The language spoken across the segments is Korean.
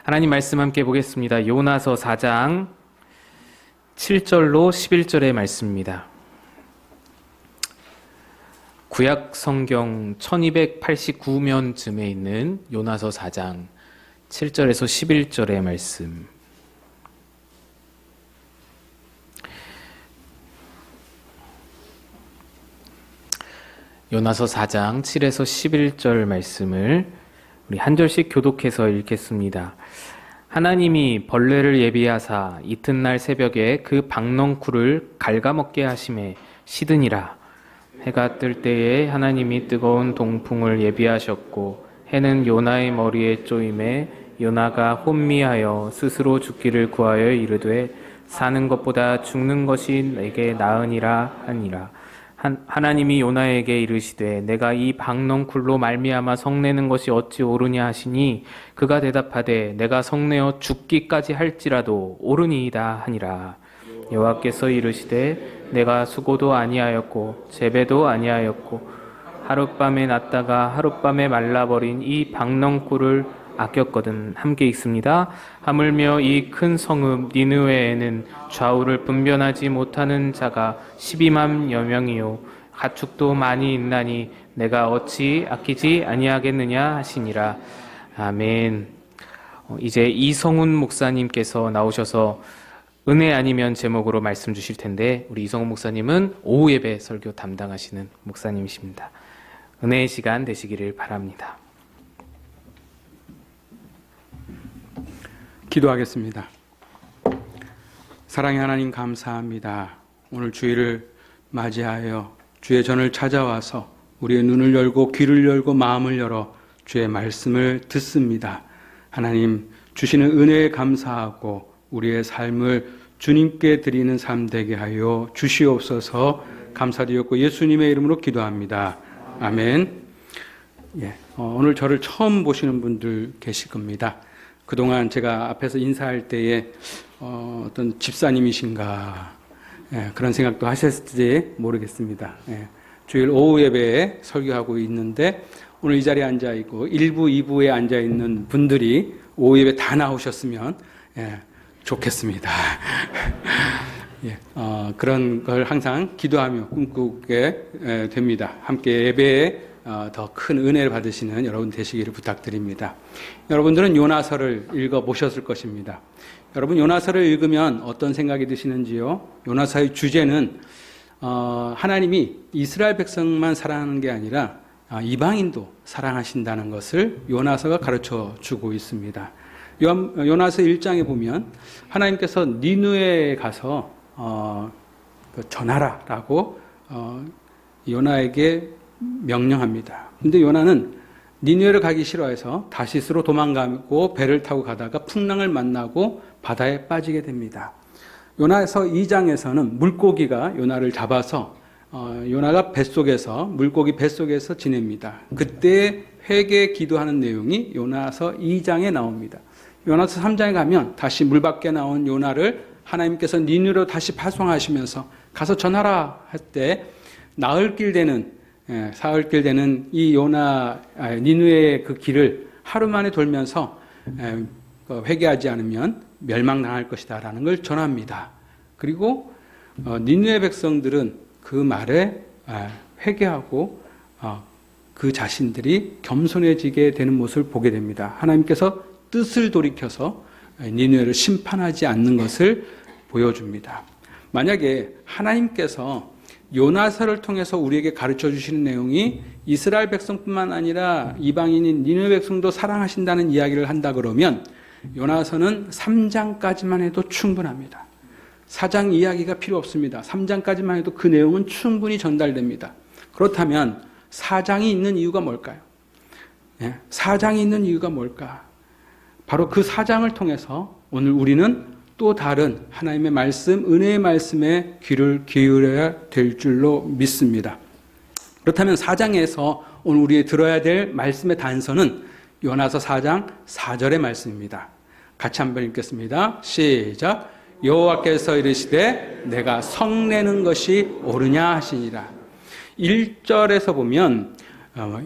하나님 말씀 함께 보겠습니다. 요나서 4장 7절로 11절의 말씀입니다. 구약 성경 1289면쯤에 있는 요나서 4장 7절에서 11절의 말씀. 요나서 4장 7에서 11절 말씀을 우리 한 절씩 교독해서 읽겠습니다. 하나님이 벌레를 예비하사 이튿날 새벽에 그 박넝쿨을 갉아먹게 하심에 시드니라. 해가 뜰 때에 하나님이 뜨거운 동풍을 예비하셨고 해는 요나의 머리에 쪼임에 요나가 혼미하여 스스로 죽기를 구하여 이르되 사는 것보다 죽는 것이 내게 나으니라 하니라. 하나님이 요나에게 이르시되 내가 이 박넝쿨로 말미암아 성내는 것이 어찌 옳으냐 하시니 그가 대답하되 내가 성내어 죽기까지 할지라도 옳으니이다 하니라. 여호와께서 이르시되 내가 수고도 아니하였고 재배도 아니하였고 하룻밤에 났다가 하룻밤에 말라버린 이 박넝쿨을 아꼈거든. 함께 읽습니다. 하물며 이 큰 성읍 니느웨에는 좌우를 분별하지 못하는 자가 12만여 명이요 가축도 많이 있나니 내가 어찌 아끼지 아니하겠느냐 하시니라. 아멘. 이제 이성훈 목사님께서 나오셔서 은혜 아니면 제목으로 말씀 주실 텐데, 우리 이성훈 목사님은 오후 예배 설교 담당하시는 목사님이십니다. 은혜의 시간 되시기를 바랍니다. 기도하겠습니다. 사랑의 하나님 감사합니다. 오늘 주일을 맞이하여 주의 전을 찾아와서 우리의 눈을 열고 귀를 열고 마음을 열어 주의 말씀을 듣습니다. 하나님 주시는 은혜에 감사하고 우리의 삶을 주님께 드리는 삶 되게 하여 주시옵소서. 감사드렸고 예수님의 이름으로 기도합니다. 아멘. 오늘 저를 처음 보시는 분들 계실 겁니다. 그동안 제가 앞에서 인사할 때에 어떤 집사님이신가 그런 생각도 하셨을지 모르겠습니다. 주일 오후 예배에 설교하고 있는데 오늘 이 자리에 앉아있고 1부, 2부에 앉아있는 분들이 오후 예배 다 나오셨으면 좋겠습니다. 그런 걸 항상 기도하며 꿈꾸게 됩니다. 함께 예배에 더 큰 은혜를 받으시는 여러분 되시기를 부탁드립니다. 여러분들은 요나서를 읽어보셨을 것입니다. 여러분 요나서를 읽으면 어떤 생각이 드시는지요? 요나서의 주제는 하나님이 이스라엘 백성만 사랑하는 게 아니라 이방인도 사랑하신다는 것을 요나서가 가르쳐 주고 있습니다. 요나서 1장에 보면 하나님께서 니느웨에 가서 전하라라고 요나에게 명령합니다. 근데 요나는 니느웨를 가기 싫어해서 다시스로 도망가고 배를 타고 가다가 풍랑을 만나고 바다에 빠지게 됩니다. 요나서 2장에서는 물고기가 요나를 잡아서 요나가 물고기 뱃속에서 지냅니다. 그때 회개 기도하는 내용이 요나서 2장에 나옵니다. 요나서 3장에 가면 다시 물 밖에 나온 요나를 하나님께서 니느웨로 다시 파송하시면서 가서 전하라 할 때 사흘 길 되는 이 니느웨의 그 길을 하루 만에 돌면서 회개하지 않으면 멸망당할 것이다 라는 걸 전합니다. 그리고 니느웨 백성들은 그 말에 회개하고 그 자신들이 겸손해지게 되는 모습을 보게 됩니다. 하나님께서 뜻을 돌이켜서 니느웨를 심판하지 않는 것을 보여줍니다. 만약에 하나님께서 요나서를 통해서 우리에게 가르쳐 주시는 내용이 이스라엘 백성뿐만 아니라 이방인인 니느웨 백성도 사랑하신다는 이야기를 한다 그러면 요나서는 3장까지만 해도 충분합니다. 4장 이야기가 필요 없습니다. 3장까지만 해도 그 내용은 충분히 전달됩니다. 그렇다면 4장이 있는 이유가 뭘까요? 4장이 있는 이유가 뭘까? 바로 그 4장을 통해서 오늘 우리는 또 다른 하나님의 말씀, 은혜의 말씀에 귀를 기울여야 될 줄로 믿습니다. 그렇다면 4장에서 오늘 우리 들어야 될 말씀의 단서는 요나서 4장 4절의 말씀입니다. 같이 한번 읽겠습니다. 시작. 여호와께서 이르시되 내가 성내는 것이 옳으냐 하시니라. 1절에서 보면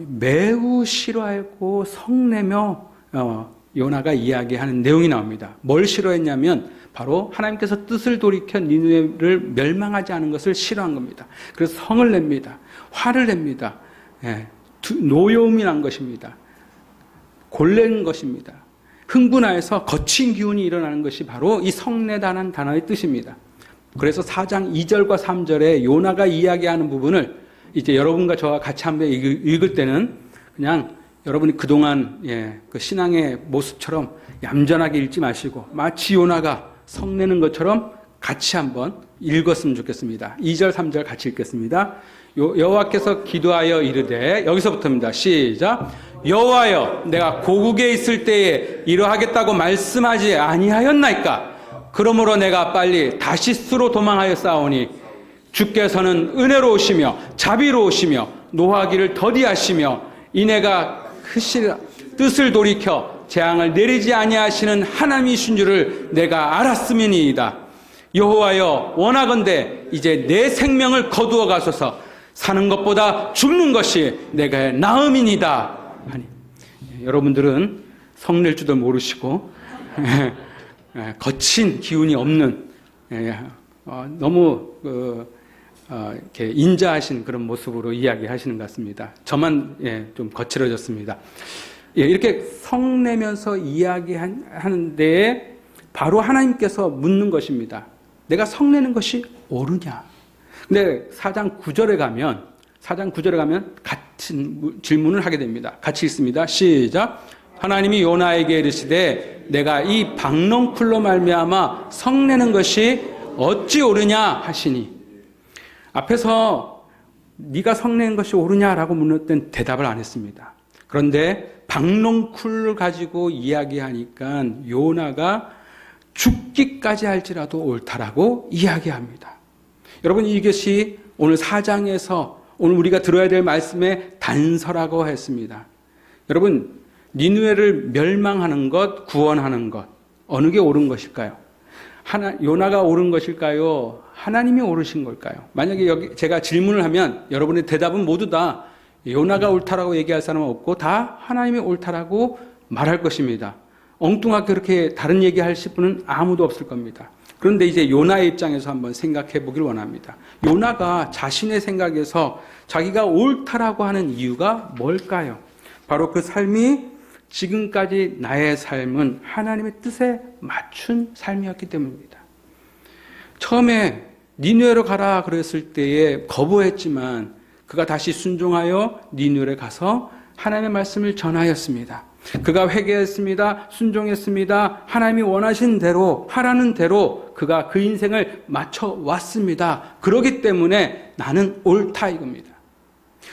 매우 싫어하고 성내며 요나가 이야기하는 내용이 나옵니다. 뭘 싫어했냐면 바로 하나님께서 뜻을 돌이켜 니느웨를 멸망하지 않은 것을 싫어한 겁니다. 그래서 성을 냅니다. 화를 냅니다. 노여움이 난 것입니다. 골래는 것입니다. 흥분하여서 거친 기운이 일어나는 것이 바로 이 성내다는 단어의 뜻입니다. 그래서 4장 2절과 3절에 요나가 이야기하는 부분을 이제 여러분과 저와 같이 한번 읽을 때는 그냥 여러분이 그동안 그 신앙의 모습처럼 얌전하게 읽지 마시고 마치 요나가 성내는 것처럼 같이 한번 읽었으면 좋겠습니다. 2절, 3절 같이 읽겠습니다. 여호와께서 기도하여 이르되, 여기서부터입니다. 시작. 여호와여, 내가 고국에 있을 때에 이러하겠다고 말씀하지 아니하였나이까? 그러므로 내가 빨리 다시스로 도망하여 싸우니 주께서는 은혜로우시며 자비로우시며 노하기를 더디하시며 이내가 뜻을 돌이켜 재앙을 내리지 아니하시는 하나님이신 줄을 내가 알았음이니이다. 여호와여, 원하건대 이제 내 생명을 거두어 가소서. 사는 것보다 죽는 것이 내가 나음이니이다. 아니, 여러분들은 성낼 줄도 모르시고 거친 기운이 없는 너무 이렇게 인자하신 그런 모습으로 이야기하시는 것 같습니다. 저만 좀 거칠어졌습니다. 이렇게 성내면서 이야기하는 데에 바로 하나님께서 묻는 것입니다. 내가 성내는 것이 옳으냐? 근데 4장 9절에 가면 같은 질문을 하게 됩니다. 같이 읽습니다. 시작. 하나님이 요나에게 이르시되 내가 이 박넝쿨로 말미암아 성내는 것이 어찌 옳으냐 하시니. 앞에서 네가 성내는 것이 옳으냐라고 묻는 때는 대답을 안 했습니다. 그런데 박넝쿨을 가지고 이야기하니까 요나가 죽기까지 할지라도 옳다라고 이야기합니다. 여러분, 이것이 오늘 4장에서 오늘 우리가 들어야 될 말씀의 단서라고 했습니다. 여러분, 니느웨를 멸망하는 것, 구원하는 것, 어느 게 옳은 것일까요? 요나가 옳은 것일까요? 하나님이 옳으신 걸까요? 만약에 여기 제가 질문을 하면 여러분의 대답은 모두 다 요나가 옳다라고 얘기할 사람은 없고 다 하나님이 옳다라고 말할 것입니다. 엉뚱하게 그렇게 다른 얘기하실 분은 아무도 없을 겁니다. 그런데 이제 요나의 입장에서 한번 생각해 보길 원합니다. 요나가 자신의 생각에서 자기가 옳다라고 하는 이유가 뭘까요? 바로 그 삶이 지금까지 나의 삶은 하나님의 뜻에 맞춘 삶이었기 때문입니다. 처음에 니느웨로 가라 그랬을 때에 거부했지만 그가 다시 순종하여 니느웨에 가서 하나님의 말씀을 전하였습니다. 그가 회개했습니다. 순종했습니다. 하나님이 원하신 대로 하라는 대로 그가 그 인생을 맞춰왔습니다. 그렇기 때문에 나는 옳다 이겁니다.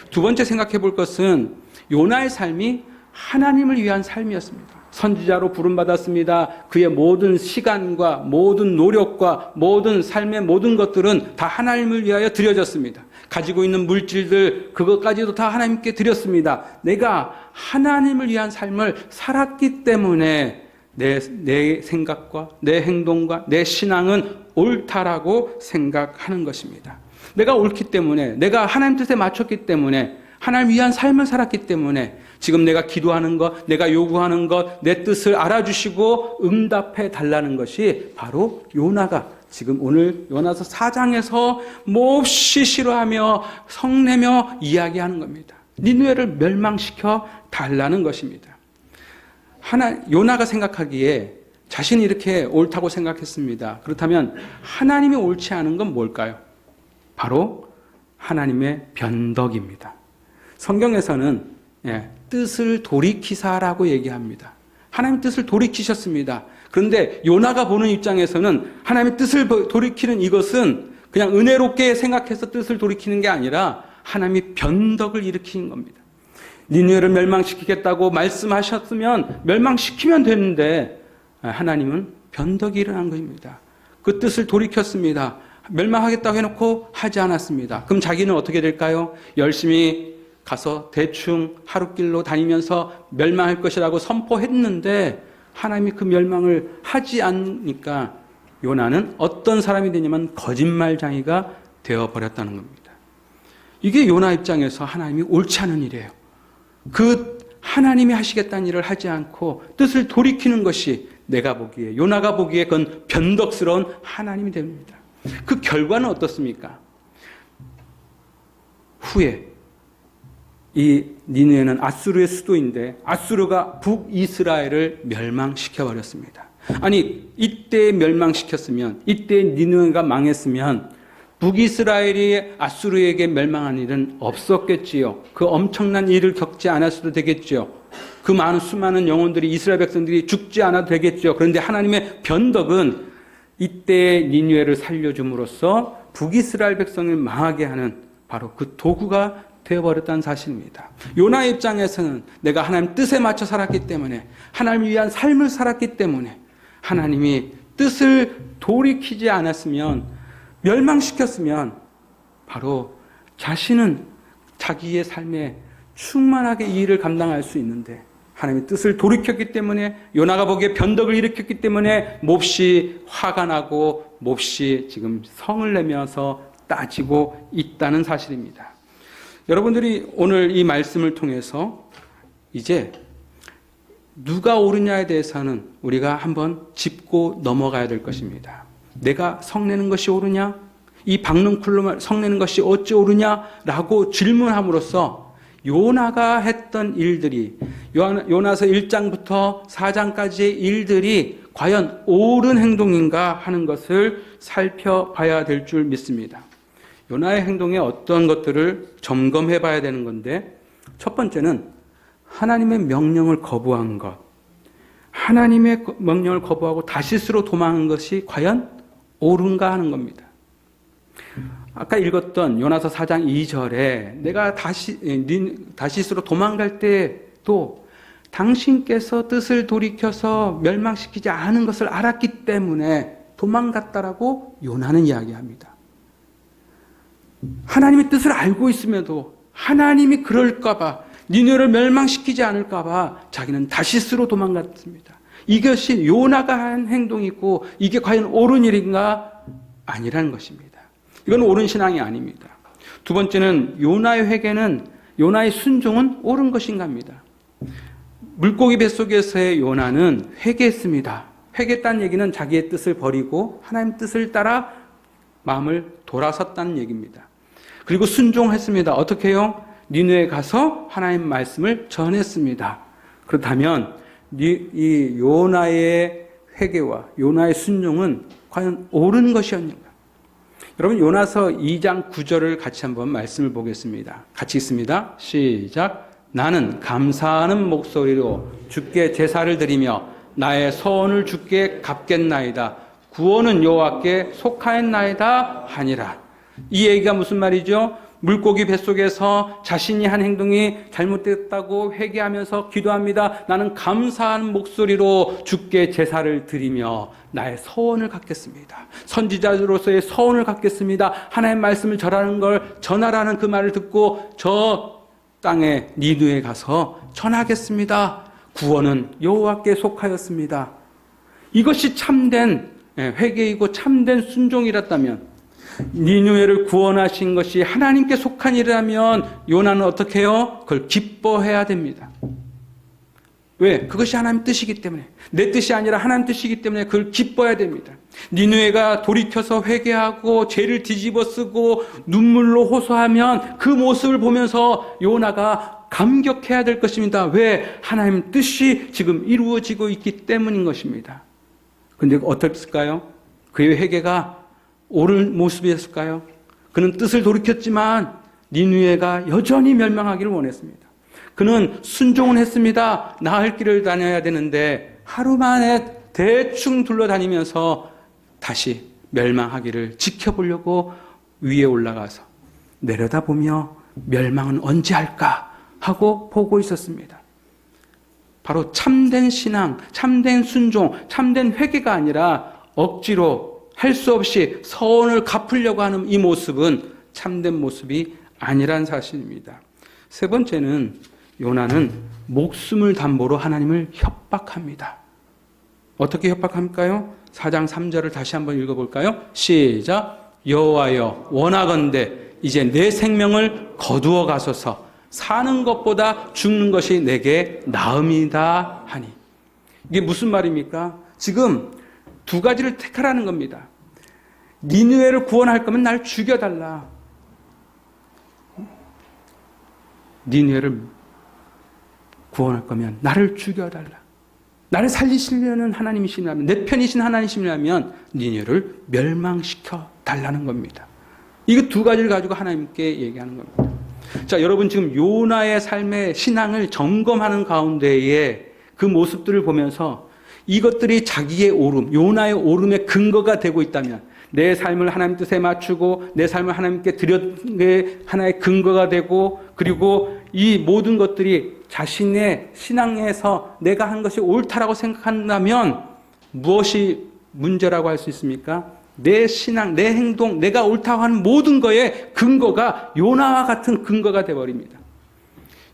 두 번째 생각해 볼 것은 요나의 삶이 하나님을 위한 삶이었습니다. 선지자로 부름받았습니다. 그의 모든 시간과 모든 노력과 모든 삶의 모든 것들은 다 하나님을 위하여 드려졌습니다. 가지고 있는 물질들 그것까지도 다 하나님께 드렸습니다. 내가 하나님을 위한 삶을 살았기 때문에 내 생각과 내 행동과 내 신앙은 옳다라고 생각하는 것입니다. 내가 옳기 때문에, 내가 하나님 뜻에 맞췄기 때문에, 하나님 위한 삶을 살았기 때문에 지금 내가 기도하는 것, 내가 요구하는 것, 내 뜻을 알아주시고 응답해 달라는 것이 바로 요나가 지금 오늘 요나서 4장에서 몹시 싫어하며 성내며 이야기하는 겁니다. 니느웨를 멸망시켜 달라는 것입니다. 요나가 생각하기에 자신이 이렇게 옳다고 생각했습니다. 그렇다면 하나님이 옳지 않은 건 뭘까요? 바로 하나님의 변덕입니다. 성경에서는 뜻을 돌이키사라고 얘기합니다. 하나님 뜻을 돌이키셨습니다. 그런데 요나가 보는 입장에서는 하나님의 뜻을 돌이키는 이것은 그냥 은혜롭게 생각해서 뜻을 돌이키는 게 아니라 하나님이 변덕을 일으키는 겁니다. 니느웨를 멸망시키겠다고 말씀하셨으면 멸망시키면 되는데 하나님은 변덕이 일어난 것입니다. 그 뜻을 돌이켰습니다. 멸망하겠다고 해놓고 하지 않았습니다. 그럼 자기는 어떻게 될까요? 열심히 가서 대충 하루길로 다니면서 멸망할 것이라고 선포했는데 하나님이 그 멸망을 하지 않으니까 요나는 어떤 사람이 되냐면 거짓말장이가 되어버렸다는 겁니다. 이게 요나 입장에서 하나님이 옳지 않은 일이에요. 그 하나님이 하시겠다는 일을 하지 않고 뜻을 돌이키는 것이 내가 보기에, 요나가 보기에 그건 변덕스러운 하나님이 됩니다. 그 결과는 어떻습니까? 후에 이 니느웨는 아수르의 수도인데 아수르가 북이스라엘을 멸망시켜 버렸습니다. 아니, 이때 멸망시켰으면, 이때 니느웨가 망했으면 북이스라엘이 아수르에게 멸망한 일은 없었겠지요. 그 엄청난 일을 겪지 않았어도 되겠지요. 그 많은 수많은 영혼들이, 이스라엘 백성들이 죽지 않아도 되겠죠. 그런데 하나님의 변덕은 이때 니느웨를 살려줌으로써 북이스라엘 백성을 망하게 하는 바로 그 도구가 되어버렸다는 사실입니다. 요나의 입장에서는 내가 하나님 뜻에 맞춰 살았기 때문에, 하나님을 위한 삶을 살았기 때문에 하나님이 뜻을 돌이키지 않았으면, 멸망시켰으면 바로 자신은 자기의 삶에 충만하게 이 일을 감당할 수 있는데 하나님의 뜻을 돌이켰기 때문에, 요나가 보기에 변덕을 일으켰기 때문에 몹시 화가 나고 몹시 지금 성을 내면서 따지고 있다는 사실입니다. 여러분들이 오늘 이 말씀을 통해서 이제 누가 옳으냐에 대해서는 우리가 한번 짚고 넘어가야 될 것입니다. 내가 성내는 것이 옳으냐? 이 박능쿨로 성내는 것이 어찌 옳으냐라고 질문함으로써 요나가 했던 일들이, 요나서 1장부터 4장까지의 일들이 과연 옳은 행동인가 하는 것을 살펴봐야 될 줄 믿습니다. 요나의 행동에 어떤 것들을 점검해 봐야 되는 건데, 첫 번째는 하나님의 명령을 거부한 것, 하나님의 명령을 거부하고 다시스로 도망한 것이 과연 옳은가 하는 겁니다. 아까 읽었던 요나서 4장 2절에 내가 다시스로 도망갈 때도 당신께서 뜻을 돌이켜서 멸망시키지 않은 것을 알았기 때문에 도망갔다라고 요나는 이야기합니다. 하나님의 뜻을 알고 있음에도 하나님이 그럴까봐, 니느웨를 멸망시키지 않을까봐 자기는 다시스로 도망갔습니다. 이것이 요나가 한 행동이고 이게 과연 옳은 일인가? 아니라는 것입니다. 이건 옳은 신앙이 아닙니다. 두 번째는 요나의 회개는, 요나의 순종은 옳은 것인가입니다. 물고기 뱃속에서의 요나는 회개했습니다. 회개했다는 얘기는 자기의 뜻을 버리고 하나님 뜻을 따라 마음을 돌아섰다는 얘기입니다. 그리고 순종했습니다. 어떻게 해요? 니느웨에 가서 하나님 말씀을 전했습니다. 그렇다면 이 요나의 회개와 요나의 순종은 과연 옳은 것이었는가? 여러분, 요나서 2장 9절을 같이 한번 말씀을 보겠습니다. 같이 읽습니다. 시작. 나는 감사하는 목소리로 주께 제사를 드리며 나의 소원을 주께 갚겠나이다. 구원은 여호와께 속하였나이다 하니라. 이 얘기가 무슨 말이죠? 물고기 뱃속에서 자신이 한 행동이 잘못됐다고 회개하면서 기도합니다. 나는 감사한 목소리로 주께 제사를 드리며 나의 서원을 갖겠습니다. 선지자로서의 서원을 갖겠습니다. 하나님의 말씀을 전하라는 그 말을 듣고 저 땅에 니느웨에 가서 전하겠습니다. 구원은 여호와께 속하였습니다. 이것이 참된 회개이고 참된 순종이었다면, 니느웨를 구원하신 것이 하나님께 속한 일이라면 요나는 어떻게 해요? 그걸 기뻐해야 됩니다. 왜? 그것이 하나님 뜻이기 때문에, 내 뜻이 아니라 하나님 뜻이기 때문에 그걸 기뻐해야 됩니다. 니느웨가 돌이켜서 회개하고 죄를 뒤집어 쓰고 눈물로 호소하면 그 모습을 보면서 요나가 감격해야 될 것입니다. 왜? 하나님 뜻이 지금 이루어지고 있기 때문인 것입니다. 근데 어떻을까요? 그의 회개가 옳은 모습이었을까요? 그는 뜻을 돌이켰지만 니느웨가 여전히 멸망하기를 원했습니다. 그는 순종은 했습니다. 나을 길을 다녀야 되는데 하루 만에 대충 둘러다니면서 다시 멸망하기를 지켜보려고 위에 올라가서 내려다보며 멸망은 언제 할까 하고 보고 있었습니다. 바로 참된 신앙, 참된 순종, 참된 회개가 아니라 억지로 할 수 없이 서원을 갚으려고 하는 이 모습은 참된 모습이 아니란 사실입니다. 세 번째는 요나는 목숨을 담보로 하나님을 협박합니다. 어떻게 협박합니까요? 4장 3절을 다시 한번 읽어볼까요? 시작. 여호와여 원하건대 이제 내 생명을 거두어 가소서. 사는 것보다 죽는 것이 내게 나음이다 하니. 이게 무슨 말입니까? 지금 두 가지를 택하라는 겁니다. 니느웨를 구원할 거면 날 죽여달라. 니느웨를 구원할 거면 나를 죽여달라. 나를 살리시려는 하나님이시라면, 내 편이신 하나님이시라면 니느웨를 멸망시켜 달라는 겁니다. 이거 두 가지를 가지고 하나님께 얘기하는 겁니다. 자, 여러분 지금 요나의 삶의 신앙을 점검하는 가운데에 그 모습들을 보면서 이것들이 자기의 오름, 요나의 오름의 근거가 되고 있다면, 내 삶을 하나님 뜻에 맞추고 내 삶을 하나님께 드렸는 게 하나의 근거가 되고, 그리고 이 모든 것들이 자신의 신앙에서 내가 한 것이 옳다라고 생각한다면 무엇이 문제라고 할 수 있습니까? 내 신앙, 내 행동, 내가 옳다고 하는 모든 거에 근거가 요나와 같은 근거가 되어버립니다.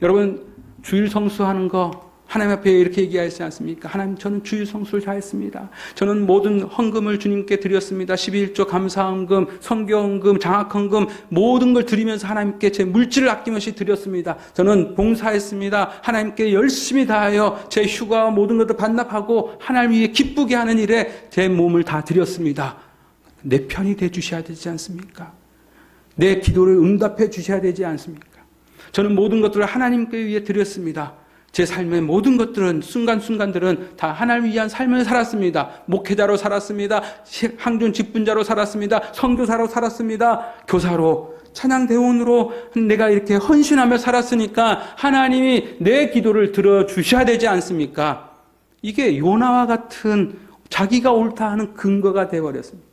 여러분, 주일 성수하는 거 하나님 앞에 이렇게 얘기하지 않습니까? 하나님, 저는 주일 성수를 다 했습니다. 저는 모든 헌금을 주님께 드렸습니다. 11조 감사헌금, 성교헌금, 장학헌금 모든 걸 드리면서 하나님께 제 물질을 아낌없이 드렸습니다. 저는 봉사했습니다. 하나님께 열심히 다하여 제 휴가와 모든 것을 반납하고 하나님 위해 기쁘게 하는 일에 제 몸을 다 드렸습니다. 내 편이 돼 주셔야 되지 않습니까? 내 기도를 응답해 주셔야 되지 않습니까? 저는 모든 것들을 하나님께 위해 드렸습니다. 제 삶의 모든 것들은, 순간순간들은 다 하나님 위한 삶을 살았습니다. 목회자로 살았습니다. 항존 직분자로 살았습니다. 선교사로 살았습니다. 교사로, 찬양대원으로 내가 이렇게 헌신하며 살았으니까 하나님이 내 기도를 들어주셔야 되지 않습니까? 이게 요나와 같은 자기가 옳다 하는 근거가 되어버렸습니다.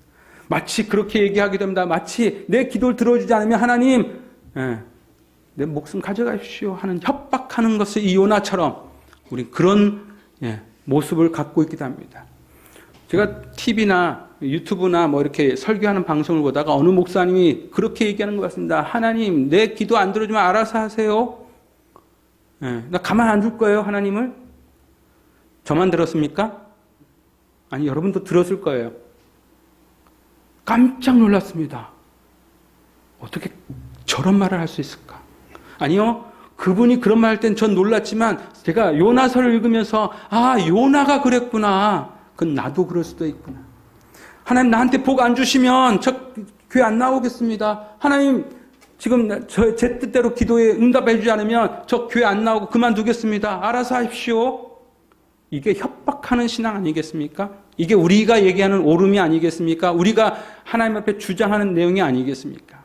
마치 그렇게 얘기하게 됩니다. 마치 내 기도를 들어주지 않으면 하나님, 내 목숨 가져가십시오 하는 협박하는 것을 이 요나처럼 우리 그런 모습을 갖고 있기도 합니다. 제가 TV나 유튜브나 뭐 이렇게 설교하는 방송을 보다가 어느 목사님이 그렇게 얘기하는 것 같습니다. 하나님, 내 기도 안 들어주면 알아서 하세요. 나 가만 안 둘 거예요, 하나님을. 저만 들었습니까? 아니, 여러분도 들었을 거예요. 깜짝 놀랐습니다. 어떻게 저런 말을 할 수 있을까? 아니요. 그분이 그런 말 할 땐 전 놀랐지만 제가 요나서를 읽으면서 요나가 그랬구나. 그건 나도 그럴 수도 있구나. 하나님, 나한테 복 안 주시면 저 교회 안 나오겠습니다. 하나님, 지금 제 뜻대로 기도에 응답해 주지 않으면 저 교회 안 나오고 그만두겠습니다. 알아서 하십시오. 이게 협박하는 신앙 아니겠습니까? 이게 우리가 얘기하는 오름이 아니겠습니까? 우리가 하나님 앞에 주장하는 내용이 아니겠습니까?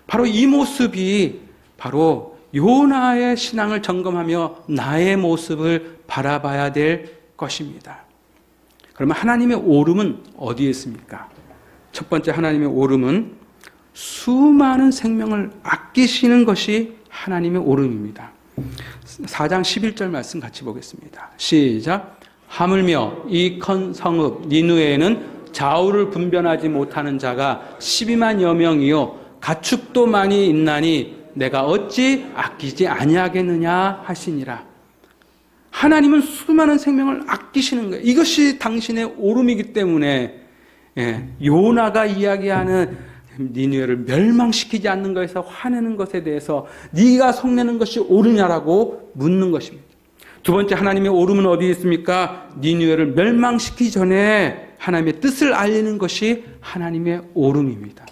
바로 이 모습이 바로 요나의 신앙을 점검하며 나의 모습을 바라봐야 될 것입니다. 그러면 하나님의 오름은 어디에 있습니까? 첫 번째, 하나님의 오름은 수많은 생명을 아끼시는 것이 하나님의 오름입니다. 4장 11절 말씀 같이 보겠습니다. 시작. 하물며 이 큰 성읍 니느웨에는 좌우를 분별하지 못하는 자가 12만여 명이요 가축도 많이 있나니 내가 어찌 아끼지 아니하겠느냐 하시니라. 하나님은 수많은 생명을 아끼시는 거예요. 이것이 당신의 오름이기 때문에 요나가 이야기하는 니느웨를 멸망시키지 않는 것에서 화내는 것에 대해서 네가 속내는 것이 옳으냐라고 묻는 것입니다. 두 번째, 하나님의 오름은 어디에 있습니까? 니느웨를 멸망시키기 전에 하나님의 뜻을 알리는 것이 하나님의 오름입니다.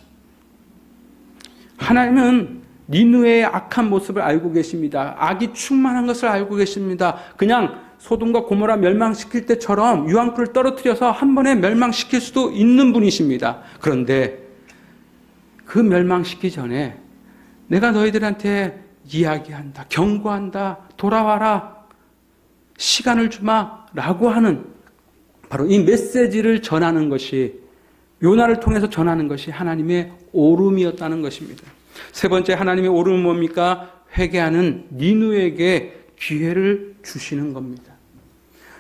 하나님은 니느웨의 악한 모습을 알고 계십니다. 악이 충만한 것을 알고 계십니다. 그냥 소돔과 고모라 멸망시킬 때처럼 유황불을 떨어뜨려서 한 번에 멸망시킬 수도 있는 분이십니다. 그런데 그 멸망시키기 전에 내가 너희들한테 이야기한다, 경고한다, 돌아와라, 시간을 주마 라고 하는 바로 이 메시지를 전하는 것이, 요나를 통해서 전하는 것이 하나님의 오름이었다는 것입니다. 세 번째, 하나님의 오름은 뭡니까? 회개하는 니느웨에게 기회를 주시는 겁니다.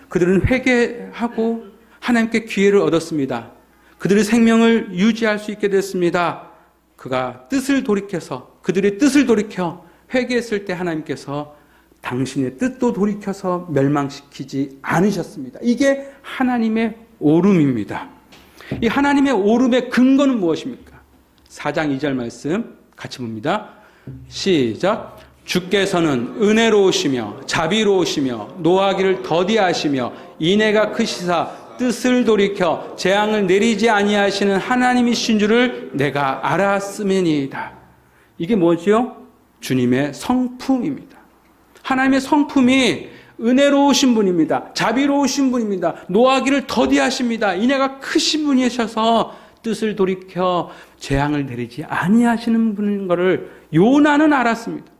그들은 회개하고 하나님께 기회를 얻었습니다. 그들의 생명을 유지할 수 있게 됐습니다. 그가 뜻을 돌이켜서, 그들의 뜻을 돌이켜 회개했을 때 하나님께서 당신의 뜻도 돌이켜서 멸망시키지 않으셨습니다. 이게 하나님의 오름입니다. 이 하나님의 오름의 근거는 무엇입니까? 4장 2절 말씀 같이 봅니다. 시작. 주께서는 은혜로우시며 자비로우시며 노하기를 더디하시며 인애가 크시사 뜻을 돌이켜 재앙을 내리지 아니하시는 하나님이신 줄을 내가 알았음이니이다. 이게 뭐지요? 주님의 성품입니다. 하나님의 성품이 은혜로우신 분입니다. 자비로우신 분입니다. 노하기를 더디하십니다. 인애가 크신 분이셔서 뜻을 돌이켜 재앙을 내리지 아니하시는 분인 것을 요나는 알았습니다.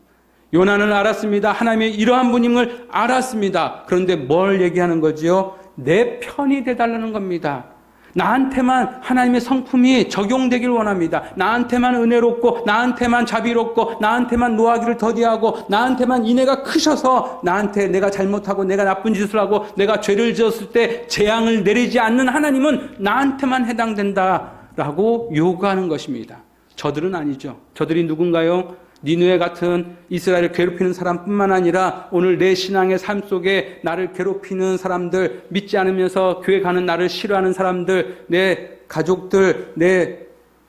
요나는 알았습니다. 하나님의 이러한 분임을 알았습니다. 그런데 뭘 얘기하는 거지요? 내 편이 돼달라는 겁니다. 나한테만 하나님의 성품이 적용되길 원합니다. 나한테만 은혜롭고 나한테만 자비롭고 나한테만 노하기를 더디하고 나한테만 인애가 크셔서 나한테 내가 잘못하고 내가 나쁜 짓을 하고 내가 죄를 지었을 때 재앙을 내리지 않는 하나님은 나한테만 해당된다라고 요구하는 것입니다. 저들은 아니죠. 저들이 누군가요? 니느웨 같은 이스라엘을 괴롭히는 사람뿐만 아니라 오늘 내 신앙의 삶 속에 나를 괴롭히는 사람들, 믿지 않으면서 교회 가는 나를 싫어하는 사람들, 내 가족들, 내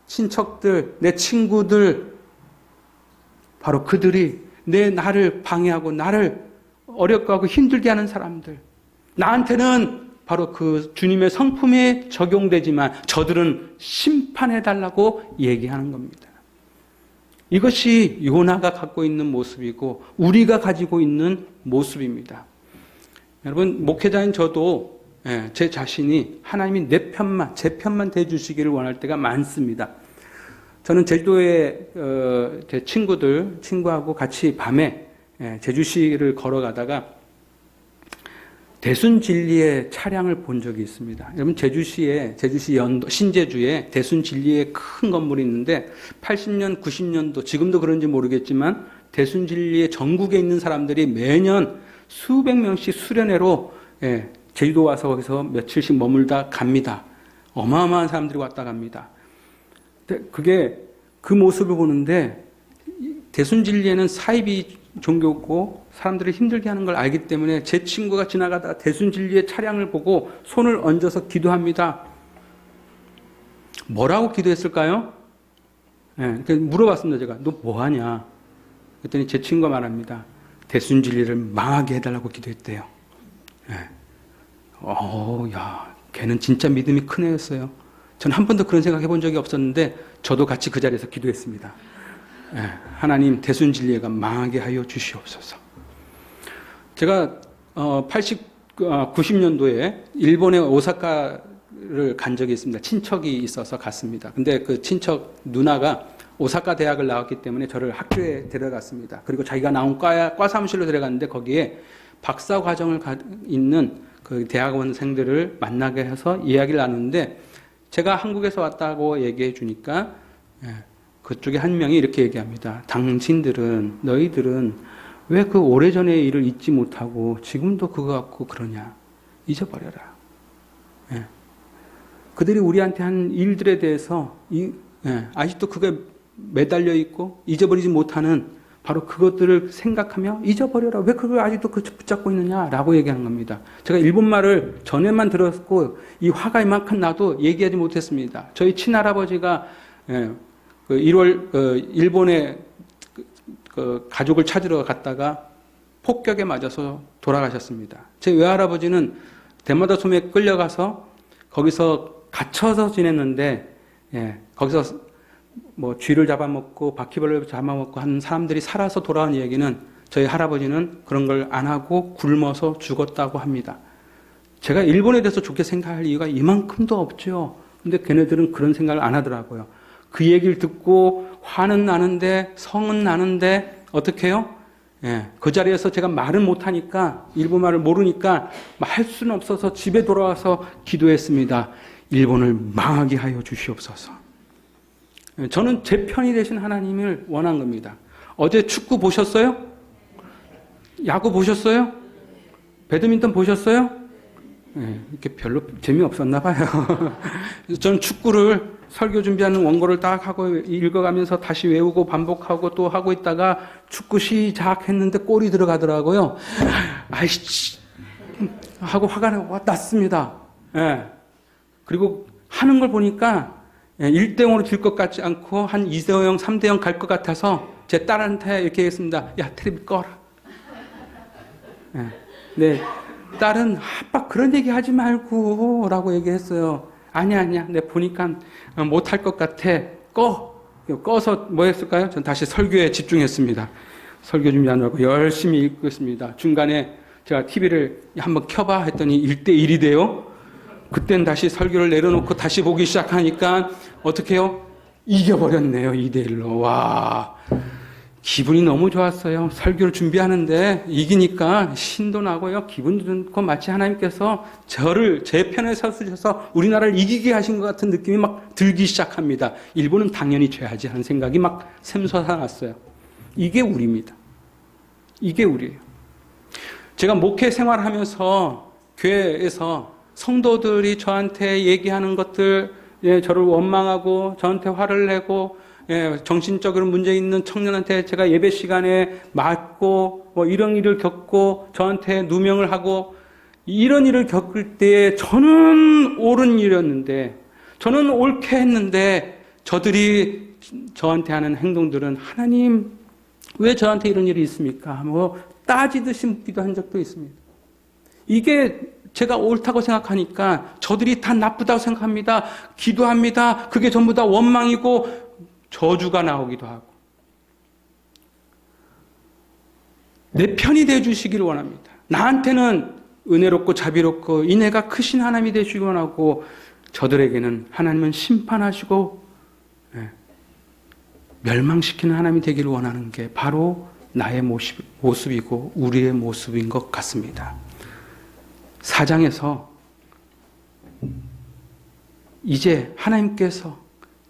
친척들, 내 친구들, 바로 그들이 나를 방해하고 나를 어렵게 하고 힘들게 하는 사람들, 나한테는 바로 그 주님의 성품이 적용되지만 저들은 심판해달라고 얘기하는 겁니다. 이것이 요나가 갖고 있는 모습이고 우리가 가지고 있는 모습입니다. 여러분, 목회자인 저도 제 자신이 하나님이 내 편만, 제 편만 대주시기를 원할 때가 많습니다. 저는 제주도에 제 친구하고 같이 밤에 제주시를 걸어가다가 대순진리의 차량을 본 적이 있습니다. 여러분, 제주시 연도, 신제주에 대순진리의 큰 건물이 있는데 80년, 90년도, 지금도 그런지 모르겠지만 대순진리의 전국에 있는 사람들이 매년 수백 명씩 수련회로 제주도 와서 거기서 며칠씩 머물다 갑니다. 어마어마한 사람들이 왔다 갑니다. 그 모습을 보는데 대순진리에는 사이비 종교고 사람들을 힘들게 하는 걸 알기 때문에 제 친구가 지나가다가 대순진리의 차량을 보고 손을 얹어서 기도합니다. 뭐라고 기도했을까요? 물어봤습니다. 제가. 너 뭐하냐? 그랬더니 제 친구가 말합니다. 대순진리를 망하게 해달라고 기도했대요. 야, 걔는 진짜 믿음이 큰 애였어요. 전 한 번도 그런 생각 해본 적이 없었는데 저도 같이 그 자리에서 기도했습니다. 하나님, 대순진리가 망하게 하여 주시옵소서. 제가 90년도에 일본의 오사카를 간 적이 있습니다. 친척이 있어서 갔습니다. 근데 그 친척 누나가 오사카 대학을 나왔기 때문에 저를 학교에 데려갔습니다. 그리고 자기가 나온 과 사무실로 데려갔는데 거기에 박사 과정을 있는 그 대학원생들을 만나게 해서 이야기를 나누는데 제가 한국에서 왔다고 얘기해 주니까 그쪽에 한 명이 이렇게 얘기합니다. 너희들은 왜 그 오래전의 일을 잊지 못하고 지금도 그거 갖고 그러냐. 잊어버려라. 그들이 우리한테 한 일들에 대해서 아직도 그게 매달려 있고 잊어버리지 못하는 바로 그것들을 생각하며 잊어버려라. 왜 그걸 아직도 붙잡고 있느냐라고 얘기하는 겁니다. 제가 일본말을 전에만 들었고 이 화가 이만큼 나도 얘기하지 못했습니다. 저희 친할아버지가 일본에 가족을 찾으러 갔다가 폭격에 맞아서 돌아가셨습니다. 제 외할아버지는 대마도 섬에 끌려가서 거기서 갇혀서 지냈는데 거기서 뭐 쥐를 잡아먹고 바퀴벌레를 잡아먹고 하는 사람들이 살아서 돌아온 얘기는 저희 할아버지는 그런 걸 안 하고 굶어서 죽었다고 합니다. 제가 일본에 대해서 좋게 생각할 이유가 이만큼도 없죠. 근데 걔네들은 그런 생각을 안 하더라고요. 그 얘기를 듣고 화는 나는데 성은 나는데 어떻게 해요? 그 자리에서 제가 말을 못하니까 일본말을 모르니까 할 수는 없어서 집에 돌아와서 기도했습니다. 일본을 망하게 하여 주시옵소서. 저는 제 편이 되신 하나님을 원한 겁니다. 어제 축구 보셨어요? 야구 보셨어요? 배드민턴 보셨어요? 이렇게 별로 재미없었나 봐요. 저는 축구를 설교 준비하는 원고를 딱 하고 읽어가면서 다시 외우고 반복하고 또 하고 있다가 축구 시작했는데 골이 들어가더라고요. 아이씨 하고 화가 났습니다. 그리고 하는 걸 보니까 1대0으로 질 것 같지 않고 한 2대0, 3대0 갈 것 같아서 제 딸한테 이렇게 했습니다. 야, 텔레비 꺼라. 네, 딸은 아빠 그런 얘기 하지 말고 라고 얘기했어요. 아니야. 내 보니까 못할 것 같아. 꺼서 뭐 했을까요? 전 다시 설교에 집중했습니다. 설교 준비하느라고 열심히 읽고 있습니다. 중간에 제가 TV를 한번 켜봐 했더니 1대1이 돼요. 그땐 다시 설교를 내려놓고 다시 보기 시작하니까 어떻게 해요? 이겨버렸네요. 2대1로. 와, 기분이 너무 좋았어요. 설교를 준비하는데 이기니까 신도 나고요. 기분도 좋고 마치 하나님께서 저를 제 편에 서주셔서 우리나라를 이기게 하신 것 같은 느낌이 막 들기 시작합니다. 일본은 당연히 져야지 하는 생각이 막 샘솟아났어요. 이게 우리입니다. 이게 우리예요. 제가 목회 생활하면서 교회에서 성도들이 저한테 얘기하는 것들, 저를 원망하고 저한테 화를 내고 정신적으로 문제 있는 청년한테 제가 예배 시간에 맞고 뭐 이런 일을 겪고 저한테 누명을 하고 이런 일을 겪을 때에 저는 옳은 일이었는데 저는 옳게 했는데 저들이 저한테 하는 행동들은 하나님 왜 저한테 이런 일이 있습니까? 뭐 따지듯이 묻기도 한 적도 있습니다. 이게 제가 옳다고 생각하니까 저들이 다 나쁘다고 생각합니다. 기도합니다. 그게 전부 다 원망이고 저주가 나오기도 하고. 내 편이 되어주시기를 원합니다. 나한테는 은혜롭고 자비롭고 인애가 크신 하나님이 되시기 원하고 저들에게는 하나님은 심판하시고 멸망시키는 하나님이 되기를 원하는 게 바로 나의 모습이고 우리의 모습인 것 같습니다. 4장에서 이제 하나님께서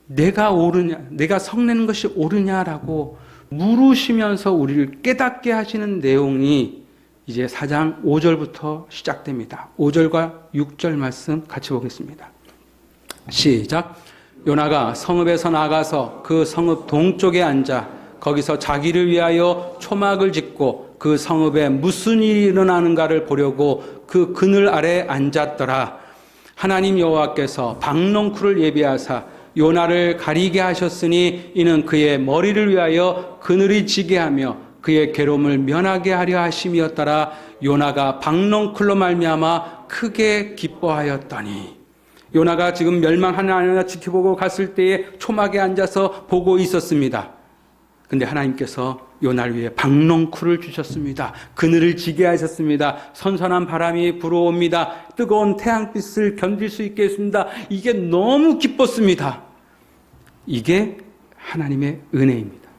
내가 옳으냐, 내가 성내는 것이 옳으냐라고 물으시면서 우리를 깨닫게 하시는 내용이 이제 4장 5절부터 시작됩니다. 5절과 6절 말씀 같이 보겠습니다. 시작. 요나가 성읍에서 나가서 그 성읍 동쪽에 앉아 거기서 자기를 위하여 초막을 짓고 그 성읍에 무슨 일이 일어나는가를 보려고 그 그늘 아래 앉았더라. 하나님 여호와께서 박농쿨을 예비하사 요나를 가리게 하셨으니 이는 그의 머리를 위하여 그늘이 지게 하며 그의 괴로움을 면하게 하려 하심이었더라. 요나가 박농쿨로 말미암아 크게 기뻐하였더니. 요나가 지금 멸망 하나하나 지켜보고 갔을 때에 초막에 앉아서 보고 있었습니다. 근데 하나님께서 요나를 위해 박농쿨을 주셨습니다. 그늘을 지게 하셨습니다. 선선한 바람이 불어옵니다. 뜨거운 태양빛을 견딜 수 있게 했습니다. 이게 너무 기뻤습니다. 이게 하나님의 은혜입니다.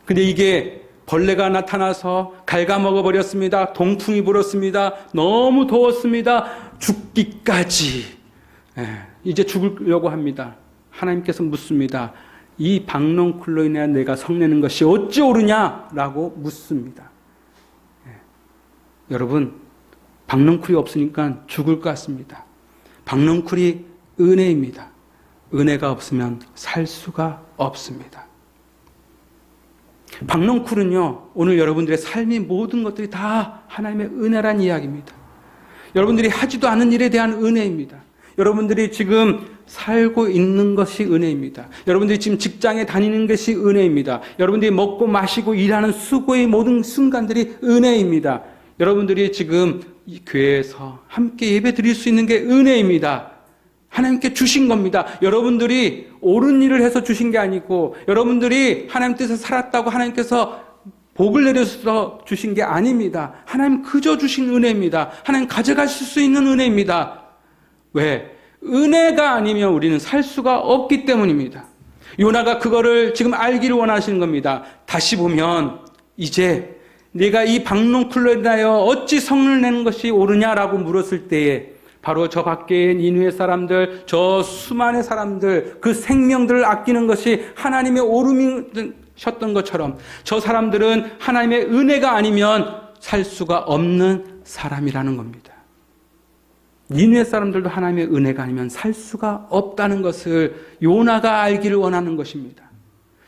근데 이게 벌레가 나타나서 갉아먹어 버렸습니다. 동풍이 불었습니다. 너무 더웠습니다. 죽기까지. 이제 죽으려고 합니다. 하나님께서 묻습니다. 이 박농쿨로 인해 내가 성내는 것이 어찌 옳으냐라고 묻습니다. 여러분, 박농쿨이 없으니까 죽을 것 같습니다. 박농쿨이 은혜입니다. 은혜가 없으면 살 수가 없습니다. 박농쿨은요, 오늘 여러분들의 삶의 모든 것들이 다 하나님의 은혜란 이야기입니다. 여러분들이 하지도 않은 일에 대한 은혜입니다. 여러분들이 지금 살고 있는 것이 은혜입니다. 여러분들이 지금 직장에 다니는 것이 은혜입니다. 여러분들이 먹고 마시고 일하는 수고의 모든 순간들이 은혜입니다. 여러분들이 지금 이 교회에서 함께 예배 드릴 수 있는 게 은혜입니다. 하나님께 주신 겁니다. 여러분들이 옳은 일을 해서 주신 게 아니고 여러분들이 하나님 뜻에서 살았다고 하나님께서 복을 내려서 주신 게 아닙니다. 하나님 그저 주신 은혜입니다. 하나님 가져가실 수 있는 은혜입니다. 왜? 은혜가 아니면 우리는 살 수가 없기 때문입니다. 요나가 그거를 지금 알기를 원하시는 겁니다. 다시 보면 이제 네가 이 박농쿨로 인하여 어찌 성을 내는 것이 옳으냐라고 물었을 때에 바로 저 밖에 니느웨 사람들, 저 수많은 사람들, 그 생명들을 아끼는 것이 하나님의 옳음이셨던 것처럼 저 사람들은 하나님의 은혜가 아니면 살 수가 없는 사람이라는 겁니다. 니느웨 사람들도 하나님의 은혜가 아니면 살 수가 없다는 것을 요나가 알기를 원하는 것입니다.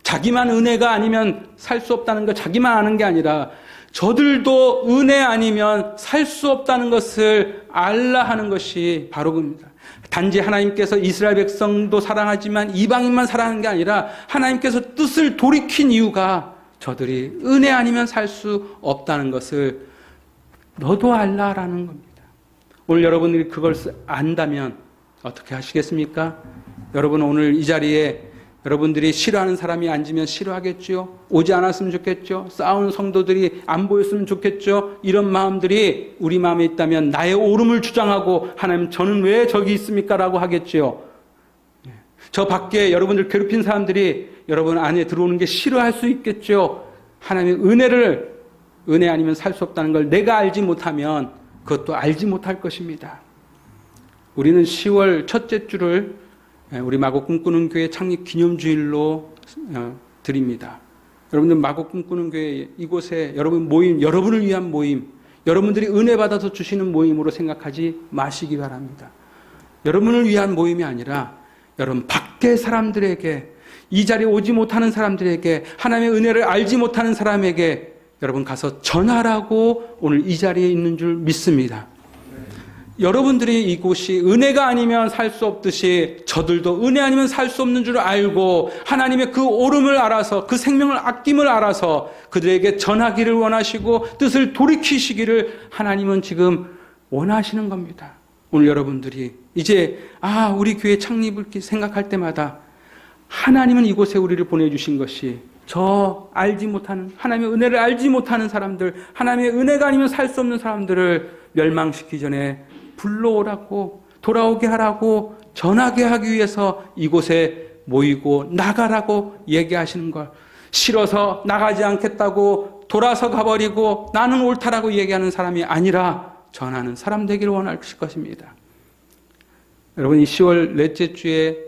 자기만 은혜가 아니면 살 수 없다는 거 자기만 아는 게 아니라 저들도 은혜 아니면 살 수 없다는 것을 알라 하는 것이 바로 그겁니다. 단지 하나님께서 이스라엘 백성도 사랑하지만 이방인만 사랑하는 게 아니라 하나님께서 뜻을 돌이킨 이유가 저들이 은혜 아니면 살 수 없다는 것을 너도 알라라는 겁니다. 오늘 여러분들이 그걸 안다면 어떻게 하시겠습니까? 여러분 오늘 이 자리에 여러분들이 싫어하는 사람이 앉으면 싫어하겠죠? 오지 않았으면 좋겠죠? 싸우는 성도들이 안 보였으면 좋겠죠? 이런 마음들이 우리 마음에 있다면 나의 옳음을 주장하고 하나님 저는 왜 저기 있습니까? 라고 하겠죠. 저 밖에 여러분들 괴롭힌 사람들이 여러분 안에 들어오는 게 싫어할 수 있겠죠. 하나님의 은혜 아니면 살 수 없다는 걸 내가 알지 못하면 그것도 알지 못할 것입니다. 우리는 10월 첫째 주를 우리 마곡 꿈꾸는 교회 창립 기념주일로 드립니다. 여러분들 마곡 꿈꾸는 교회 이곳에 여러분 모임, 여러분을 위한 모임, 여러분들이 은혜 받아서 주시는 모임으로 생각하지 마시기 바랍니다. 여러분을 위한 모임이 아니라 여러분 밖의 사람들에게, 이 자리에 오지 못하는 사람들에게, 하나님의 은혜를 알지 못하는 사람에게 여러분 가서 전하라고 오늘 이 자리에 있는 줄 믿습니다. 여러분들이 이곳이 은혜가 아니면 살 수 없듯이 저들도 은혜 아니면 살 수 없는 줄 알고 하나님의 그 옳음을 알아서 그 생명을 아낌을 알아서 그들에게 전하기를 원하시고 뜻을 돌이키시기를 하나님은 지금 원하시는 겁니다. 오늘 여러분들이 이제 우리 교회 창립을 생각할 때마다 하나님은 이곳에 우리를 보내주신 것이 저 알지 못하는, 하나님의 은혜를 알지 못하는 사람들, 하나님의 은혜가 아니면 살 수 없는 사람들을 멸망시키기 전에 불러오라고, 돌아오게 하라고, 전하게 하기 위해서 이곳에 모이고 나가라고 얘기하시는 걸, 싫어서 나가지 않겠다고 돌아서 가버리고 나는 옳다라고 얘기하는 사람이 아니라 전하는 사람 되기를 원하실 것입니다. 여러분 이 10월 넷째 주에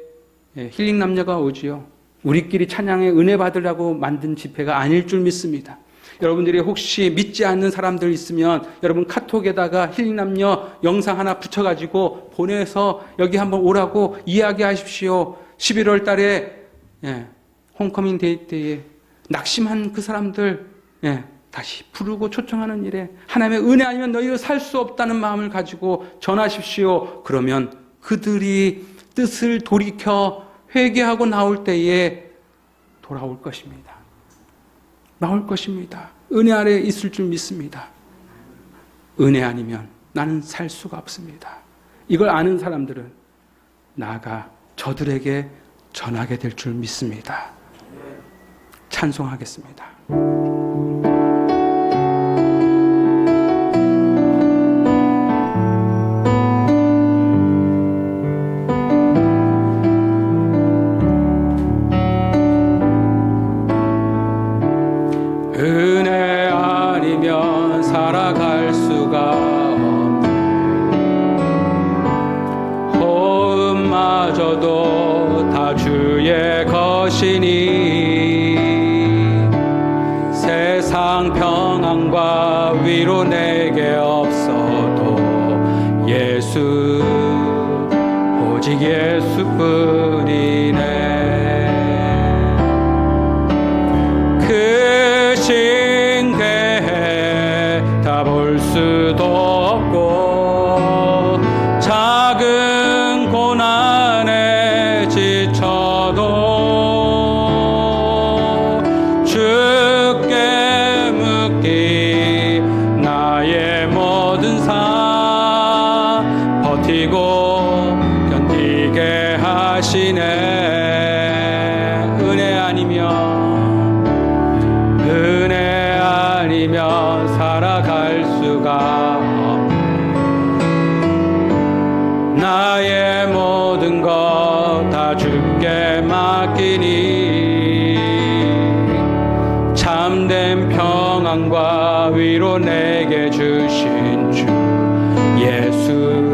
힐링 남녀가 오지요. 우리끼리 찬양의 은혜 받으려고 만든 집회가 아닐 줄 믿습니다. 여러분들이 혹시 믿지 않는 사람들 있으면 여러분 카톡에다가 힐링 남녀 영상 하나 붙여가지고 보내서 여기 한번 오라고 이야기하십시오. 11월 달에 홈커밍 데이 때에 낙심한 그 사람들 다시 부르고 초청하는 일에 하나님의 은혜 아니면 너희가 살 수 없다는 마음을 가지고 전하십시오. 그러면 그들이 뜻을 돌이켜 회개하고 나올 때에 돌아올 것입니다. 나올 것입니다. 은혜 아래에 있을 줄 믿습니다. 은혜 아니면 나는 살 수가 없습니다. 이걸 아는 사람들은 나아가 저들에게 전하게 될 줄 믿습니다. 찬송하겠습니다. 은혜 아니면 살아갈 수가 없네. 호흡마저도 다 주의 것이니 세상 평안과 위로 내게 없어도 예수 오직 예수뿐이네. 다 볼 수도 없고 작은 고난에 지쳐도 주께 묻기 나의 모든 삶 버티고 견디게 하시네. 은혜 아니면 살아갈 수가 없네. 나의 모든 것 다 주께 맡기니 참된 평안과 위로 내게 주신 주 예수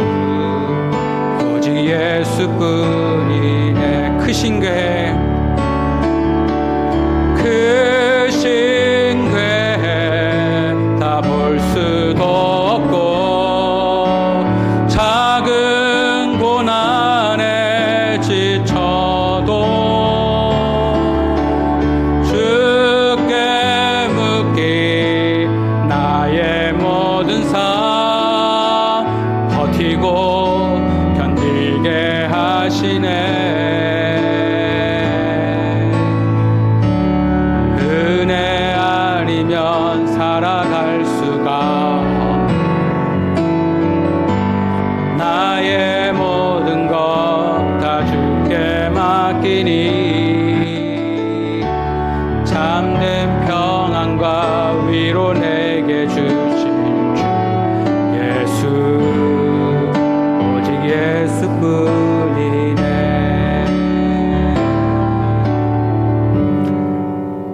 오직 예수뿐이네. 크신 교회 다 볼 수도 없고 작은 고난에 지쳐도 주께 묻기 은혜 아니면 살아갈 수가 나의 모든 것 다 주께 맡기니